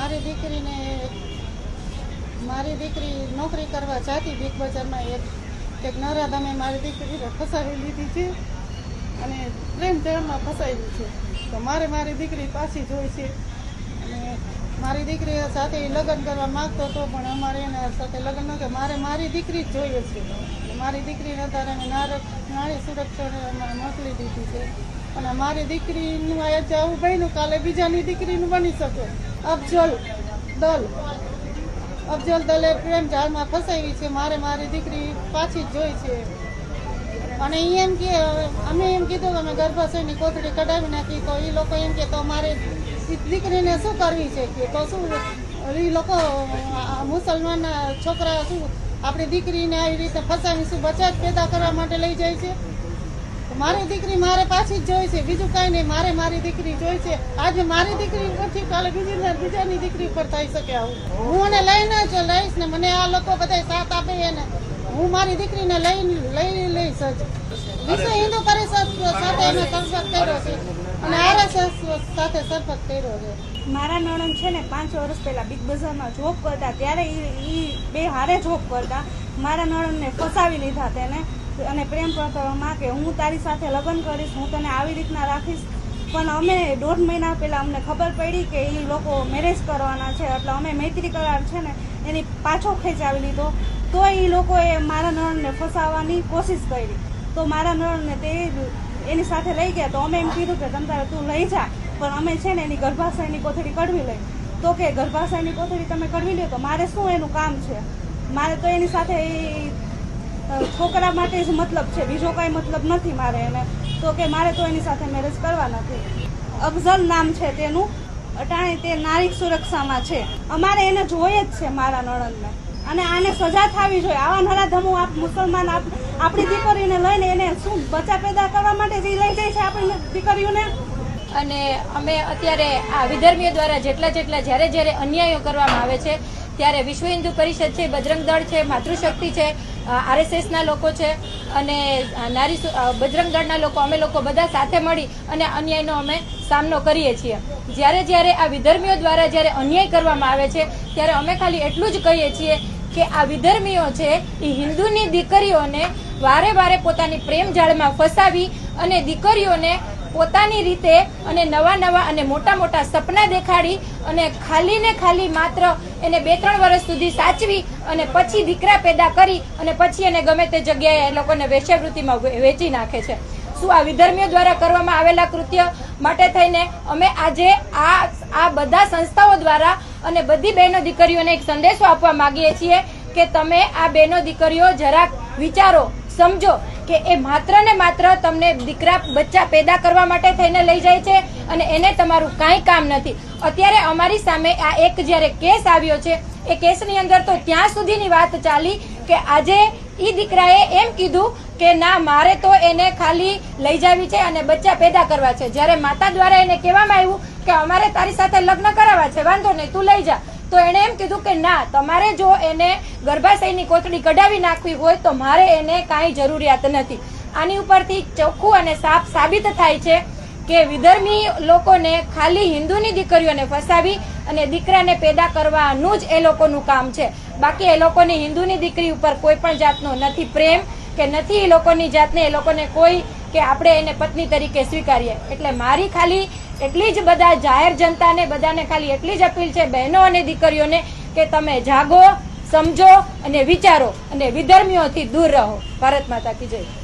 મારી દીકરી નોકરી કરવા જતી બિગ બજારમાં એક નરાધમે મારી દીકરીને ફસાવી લીધી છે અને પ્રેમ જાળમાં ફસાવી છે. તો મારી દીકરી પાછી જોઈ છે અને મારી દીકરી સાથે લગ્ન કરવા માંગતો હતો, પણ અમારે એના સાથે લગ્ન ન કરે. મારી દીકરી જ જોઈએ છે. મારી દીકરીને અત્યારે અમે નારી સુરક્ષાને મોકલી દીધી છે અને મારી દીકરીનું આ જવું બન્યું, કાલે બીજાની દીકરીનું બની શકે. અફજલ દલે પ્રેમ જાળમાં ફસાવી છે. મારી દીકરી પાછી જ જોઈ છે અને અમે એમ કીધું કે અમે ગર્ભાશયની કોથળી કઢાવી નાખી. તો એ લોકો એમ કે તો મારે દીકરીને શું કરવી છે કે તો શું એ લોકો મુસલમાનના છોકરા શું આપણી દીકરીને આવી રીતે ફસાવી શું બચાવ પેદા કરવા માટે લઈ જાય છે. મારી દીકરી મારે પાછી જ જોઈ છે, બીજું કાંઈ નહીં. મારી દીકરી જોઈ છે. આજે મારી દીકરી ઉપરથી કાલે બીજાની દીકરી ઉપર થઈ શકે આવું. હું એને લઈને જ લઈશ ને મને આ લોકો બધા સાથ આપે એને હું મારી દીકરીને લઈશ જ. વિશ્વ હિન્દુ પરિષદ સાથે અમે સંપર્ક કર્યો છે અને RSS સાથે સંપર્ક કર્યો છે. મારા નણંદ છે ને 5 વર્ષ પહેલા બિગ બજારમાં જોબ કરતા, ત્યારે એ બે હારે જોબ કરતા. મારા નણંદને ફસાવી લીધા તેને અને પ્રેમ કરવામાં કે હું તારી સાથે લગ્ન કરીશ, હું તને આવી રીતના રાખીશ. પણ અમે 1.5 મહિના પહેલા અમને ખબર પડી કે એ લોકો મેરેજ કરવાના છે, એટલે અમે મૈત્રી કરાર છે ને એની પાછો ખેંચાવી લીધો. તો એ લોકોએ મારા નણંદને ફસાવવાની કોશિશ કરી. તો મારા નણંદને તે એની સાથે લઈ ગયા. તો અમે એમ કીધું કે તમ તારે તું લઈ જા, પણ અમે છે ને એની ગર્ભાશયની કોથળી કઢવી લઈ. તો કે ગર્ભાશયની કોથળી તમે કઢવી લો તો મારે શું એનું કામ છે? મારે તો એની સાથે છોકરા માટે જ મતલબ છે, બીજો કાંઈ મતલબ નથી મારે એને. તો કે મારે તો એની સાથે મેરેજ કરવા નથી. અફઝલ નામ છે તેનું, અટાણે તે નારી સુરક્ષામાં છે. અમારે એને જોઈએ જ છે મારા નણંદને, અને આને સજા થવી જોઈએ. આવા નરાધમો મુસલમાન આપણી દીકરીઓને લઈને એને શું બચ્ચા પેદા કરવા માટે જે લઈ જાય છે આપણી દીકરીઓને. અને અમે અત્યારે આ વિધર્મીઓ દ્વારા જેટલા જ્યારે અન્યાયો કરવામાં આવે છે ત્યારે વિશ્વ હિન્દુ પરિષદ છે, બજરંગ દળ છે, માતૃશક્તિ છે, RSS ના લોકો છે અને બજરંગ દળના લોકો, અમે લોકો બધા સાથે મળી અને અન્યાયનો અમે સામનો કરીએ છીએ. જ્યારે આ વિધર્મીઓ દ્વારા જ્યારે અન્યાય કરવામાં આવે છે ત્યારે અમે ખાલી એટલું જ કહીએ છીએ કે આ વિધર્મીઓ છે એ હિન્દુની દીકરીઓને વારે પોતાની પ્રેમ જાળમાં ફસાવી અને દીકરીઓને પોતાની રીતે અને નવા અને મોટા સપના દેખાડી અને ખાલી માત્ર એને 2-3 વર્ષ સુધી સાચવી અને પછી દીકરા પેદા કરી અને પછી એને ગમે તે જગ્યાએ એ લોકોને વેશ્યાવૃત્તિમાં વેચી નાખે છે. શું આ વિધર્મીઓ દ્વારા કરવામાં આવેલા કૃત્ય માટે થઈને અમે આજે આ બધા સંસ્થાઓ દ્વારા અને બધી બહેનો દીકરીઓને એક સંદેશો આપવા માંગીએ છીએ કે તમે આ બહેનો દીકરીઓ જરાક વિચારો, સમજો કે એ માત્ર ને માત્ર તમને દીકરા બચ્ચા પેદા કરવા માટે થઈને લઈ જાય છે અને એને તમારું કાંઈ કામ નથી. અત્યારે અમારી સામે આ એક જ્યારે કેસ આવ્યો છે એ કેસની અંદર તો ત્યાં સુધીની વાત ચાલી કે આજે ઈ દીકરાએ એમ કીધું કે ના, મારે તો એને ખાલી લઈ જાવી છે અને બચ્ચા પેદા કરવા છે. જ્યારે માતા દ્વારા એને કહેવામાં આવ્યું કે અમારે તારી સાથે લગ્ન કરાવવા છે, વાંધો નહીં તું લઈ જા, તો એને એમ કીધું કે ના, તમારે જો એને ગર્ભાશયની કોથળી કઢાવી નાખવી હોય તો મારે એને કાંઈ જરૂરિયાત નથી. આની ઉપરથી ચોખ્ખું અને સાફ સાબિત થાય છે કે વિધર્મી લોકોને ખાલી હિન્દુની દીકરીઓને ફસાવી અને દીકરાને પેદા કરવાનું જ એ લોકોનું કામ છે. બાકી એ લોકોની હિન્દુની દીકરી ઉપર કોઈ પણ જાતનો નથી પ્રેમ કે નથી એ લોકોની જાતને એ લોકોને કોઈ કે આપણે એને પત્ની તરીકે સ્વીકારીએ. એટલે મારી ખાલી એટલી જ બધા જાહેર જનતાને બધાને ખાલી એટલી જ અપીલ છે, બહેનો અને દીકરીઓને, કે તમે જાગો, સમજો અને વિચારો અને વિધર્મીઓથી દૂર રહો. ભારત માતા કી જય.